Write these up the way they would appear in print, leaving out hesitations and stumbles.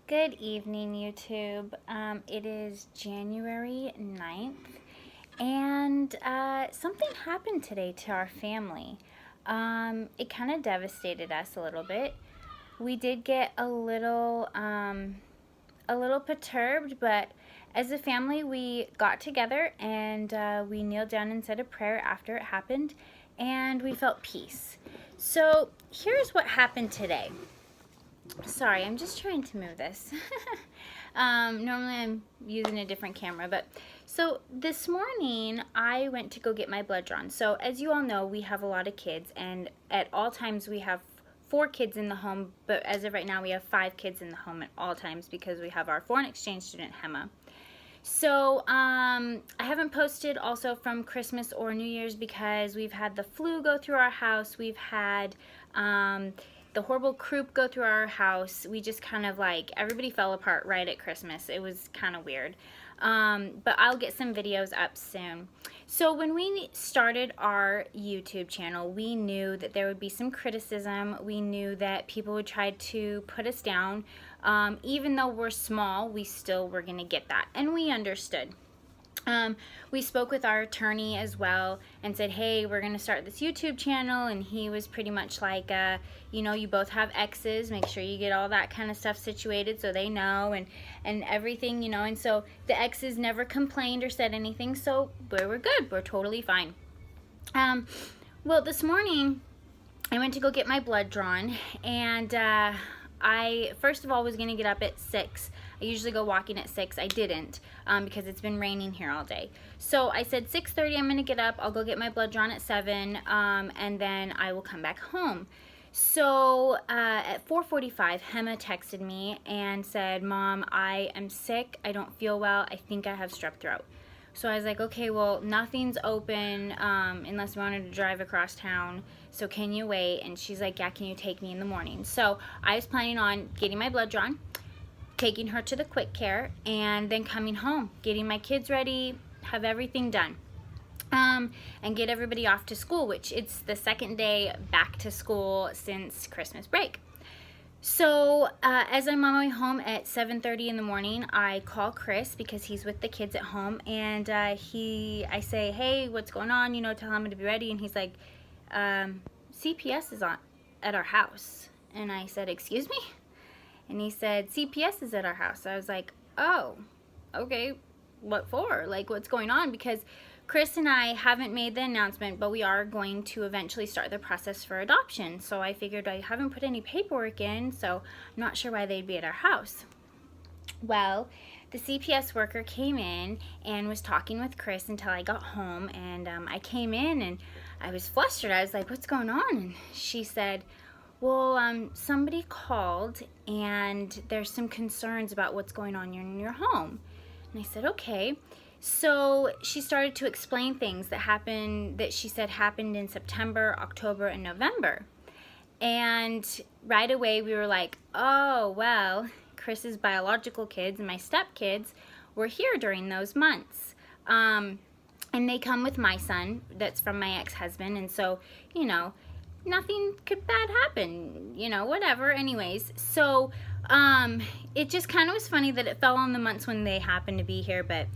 Good evening, YouTube. It is January 9th, and something happened today to our family. It kind of devastated us a little bit. We did get a little perturbed, but as a family, we got together and we kneeled down and said a prayer after it happened, and we felt peace. So here's what happened today. Sorry, I'm just trying to move this. Normally I'm using a different camera, but so this morning I went to go get my blood drawn. So as you all know, we have a lot of kids, and at all times we have 4 kids in the home, but as of right now we have 5 kids in the home at all times because we have our foreign exchange student Hema. So I haven't posted also from Christmas or New Year's because we've had the flu go through our house. We've had the horrible croup go through our house. We just kind of everybody fell apart right at Christmas. It was kind of weird. But I'll get some videos up soon. So when we started our YouTube channel, we knew that there would be some criticism. We knew that people would try to put us down. Even though we're small, we still were going to get that. And we understood. We spoke with our attorney as well and said, hey, we're going to start this YouTube channel, and he was pretty much like, you both have exes, make sure you get all that kind of stuff situated so they know and everything, and so the exes never complained or said anything, so we were good, we're totally fine. Well, this morning I went to go get my blood drawn, and I first of all was going to get up at 6. I usually go walking at 6. I didn't because it's been raining here all day. So I said 6:30 I'm going to get up. I'll go get my blood drawn at 7 and then I will come back home. So at 4:45 Hema texted me and said, Mom, I am sick. I don't feel well. I think I have strep throat. So I was like, okay, well, nothing's open unless we wanted to drive across town. So can you wait? And she's like, yeah, can you take me in the morning? So I was planning on getting my blood drawn, taking her to the quick care, and then coming home, getting my kids ready, have everything done. And get everybody off to school, which it's the second day back to school since Christmas break. So as I'm on my way home at 7:30 in the morning, I call Chris because he's with the kids at home, and I say, hey, what's going on? Tell him to be ready. And he's like, CPS is at our house. And I said, excuse me? And he said, CPS is at our house. I was like, oh, okay, what for? Like, what's going on? Because Chris and I haven't made the announcement, but we are going to eventually start the process for adoption. So I figured I haven't put any paperwork in, so I'm not sure why they'd be at our house. Well, the CPS worker came in and was talking with Chris until I got home, and I came in and I was flustered. I was like, what's going on? And she said, well, somebody called and there's some concerns about what's going on in your home. And I said, okay. So she started to explain things that she said happened in September, October, and November. And right away we were like, oh, well, Chris's biological kids and my stepkids were here during those months. And they come with my son that's from my ex-husband. And so, nothing could bad happen, whatever. Anyways, so it just kind of was funny that it fell on the months when they happened to be here, but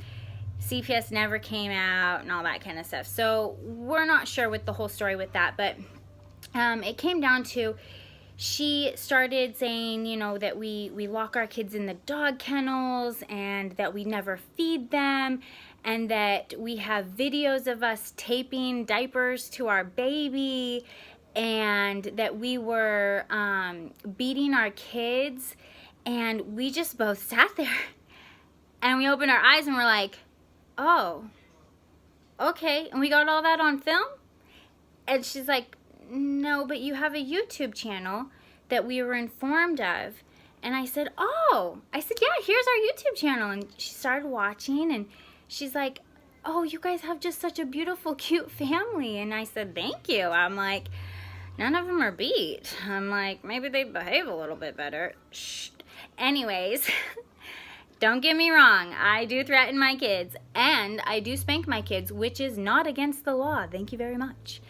CPS never came out and all that kind of stuff. So we're not sure with the whole story with that, but it came down to she started saying, that we lock our kids in the dog kennels and that we never feed them, and that we have videos of us taping diapers to our baby, and that we were beating our kids. And we just both sat there and we opened our eyes and we're like, oh, okay. And we got all that on film? And she's like, no, but you have a YouTube channel that we were informed of. And I said, oh. I said, yeah, here's our YouTube channel. And she started watching, and she's like, oh, you guys have just such a beautiful, cute family. And I said, thank you. I'm like, none of them are beat. I'm like, maybe they behave a little bit better. Shh. Anyways, don't get me wrong. I do threaten my kids, and I do spank my kids, which is not against the law. Thank you very much.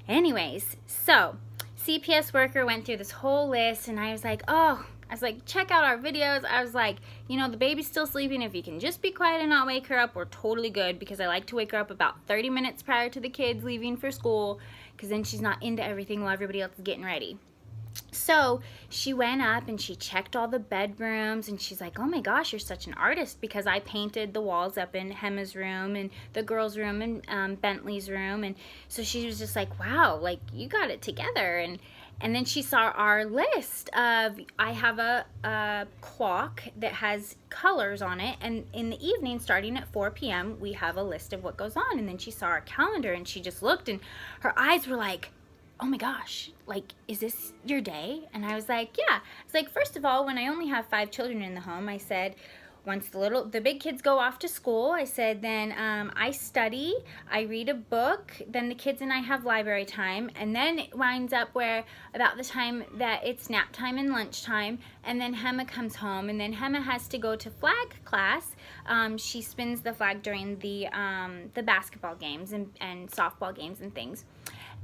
Anyways, so CPS worker went through this whole list, and I was like, oh, I was like, check out our videos. I was like, you know, the baby's still sleeping. If you can just be quiet and not wake her up, we're totally good, because I like to wake her up about 30 minutes prior to the kids leaving for school, because then she's not into everything while everybody else is getting ready. So she went up and she checked all the bedrooms, and she's like, oh my gosh, you're such an artist, because I painted the walls up in Hema's room and the girls' room and Bentley's room. And so she was just like, wow, like, you got it together. And then she saw our list of, I have a clock that has colors on it, and in the evening, starting at 4 p.m., we have a list of what goes on. And then she saw our calendar, and she just looked, and her eyes were like, oh my gosh, like, is this your day? And I was like, yeah. It's like, first of all, when I only have 5 children in the home, I said, once the big kids go off to school, I said, then I study, I read a book, then the kids and I have library time, and then it winds up where about the time that it's nap time and lunchtime, and then Hema comes home, and then Hema has to go to flag class. She spins the flag during the basketball games and softball games and things.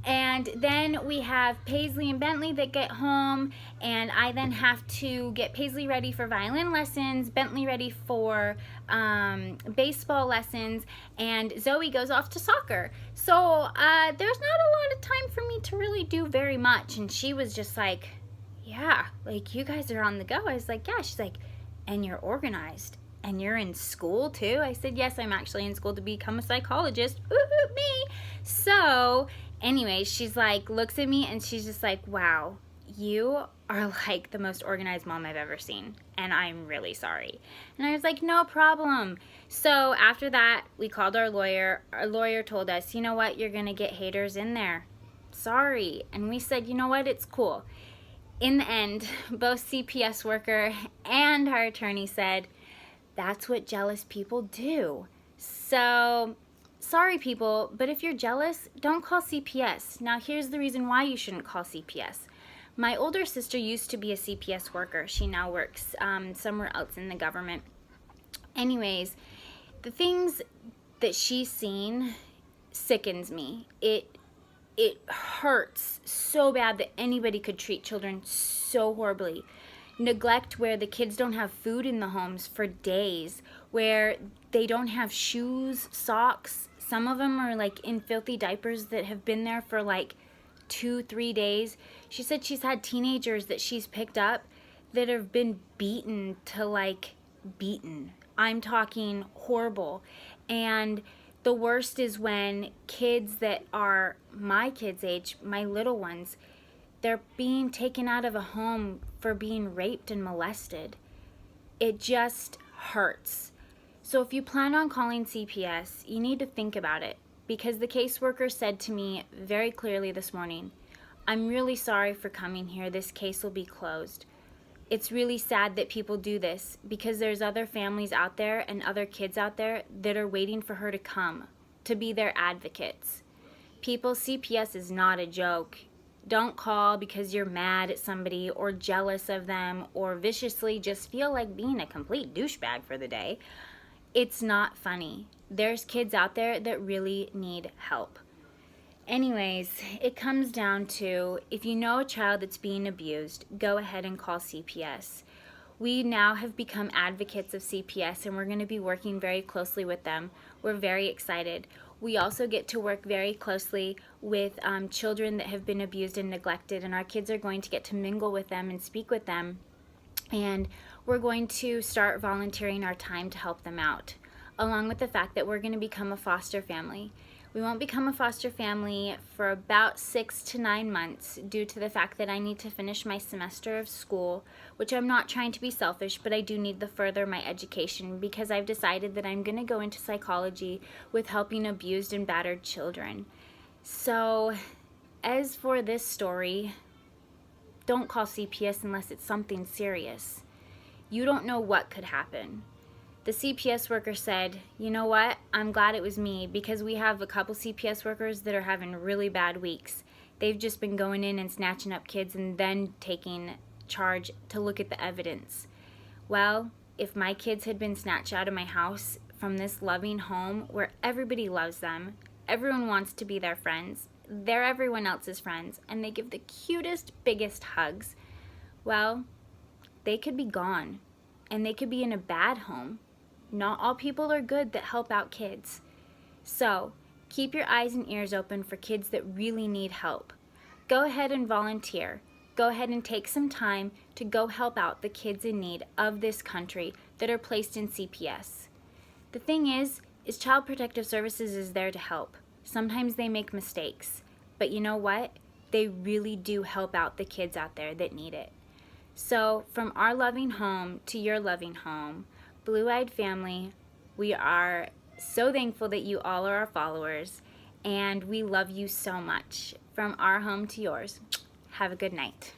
And then we have Paisley and Bentley that get home, and I then have to get Paisley ready for violin lessons, Bentley ready for baseball lessons, and Zoe goes off to soccer. So there's not a lot of time for me to really do very much. And she was just like, yeah, like, you guys are on the go. I was like, yeah. She's like, and you're organized. And you're in school too? I said, yes, I'm actually in school to become a psychologist. Woo-hoo, me. So anyway, she's like, looks at me, and she's just like, wow, you are like the most organized mom I've ever seen, and I'm really sorry. And I was like, no problem. So after that, we called our lawyer. Our lawyer told us, you know what, you're gonna get haters in there. Sorry. And we said, you know what, it's cool. In the end, both CPS worker and our attorney said, that's what jealous people do. So sorry, people, but if you're jealous, don't call CPS. Now, here's the reason why you shouldn't call CPS. My older sister used to be a CPS worker. She now works somewhere else in the government. Anyways, the things that she's seen sickens me. It hurts so bad that anybody could treat children so horribly. Neglect where the kids don't have food in the homes for days, where they don't have shoes, socks. Some of them are like in filthy diapers that have been there for like 2-3 days. She said she's had teenagers that she's picked up that have been beaten to like beaten. I'm talking horrible. And the worst is when kids that are my kids' age, my little ones, they're being taken out of a home for being raped and molested. It just hurts. So if you plan on calling CPS, you need to think about it, because the caseworker said to me very clearly this morning, I'm really sorry for coming here. This case will be closed. It's really sad that people do this, because there's other families out there and other kids out there that are waiting for her to come, to be their advocates. People, CPS is not a joke. Don't call because you're mad at somebody or jealous of them or viciously just feel like being a complete douchebag for the day. It's not funny. There's kids out there that really need help. Anyways, it comes down to, if you know a child that's being abused, go ahead and call CPS. We now have become advocates of CPS, and we're going to be working very closely with them. We're very excited. We also get to work very closely with children that have been abused and neglected, and our kids are going to get to mingle with them and speak with them. And we're going to start volunteering our time to help them out, along with the fact that we're going to become a foster family. We won't become a foster family for about 6 to 9 months due to the fact that I need to finish my semester of school, which I'm not trying to be selfish, but I do need to further my education because I've decided that I'm going to go into psychology with helping abused and battered children. So, as for this story, don't call CPS unless it's something serious. You don't know what could happen. The CPS worker said, you know what, I'm glad it was me, because we have a couple CPS workers that are having really bad weeks. They've just been going in and snatching up kids and then taking charge to look at the evidence. Well, if my kids had been snatched out of my house from this loving home where everybody loves them, everyone wants to be their friends, they're everyone else's friends, and they give the cutest, biggest hugs, well, they could be gone, and they could be in a bad home. Not all people are good that help out kids. So, keep your eyes and ears open for kids that really need help. Go ahead and volunteer. Go ahead and take some time to go help out the kids in need of this country that are placed in CPS. The thing is Child Protective Services is there to help. Sometimes they make mistakes, but you know what? They really do help out the kids out there that need it. So, from our loving home to your loving home, Blue-Eyed family, we are so thankful that you all are our followers, and we love you so much. From our home to yours, have a good night.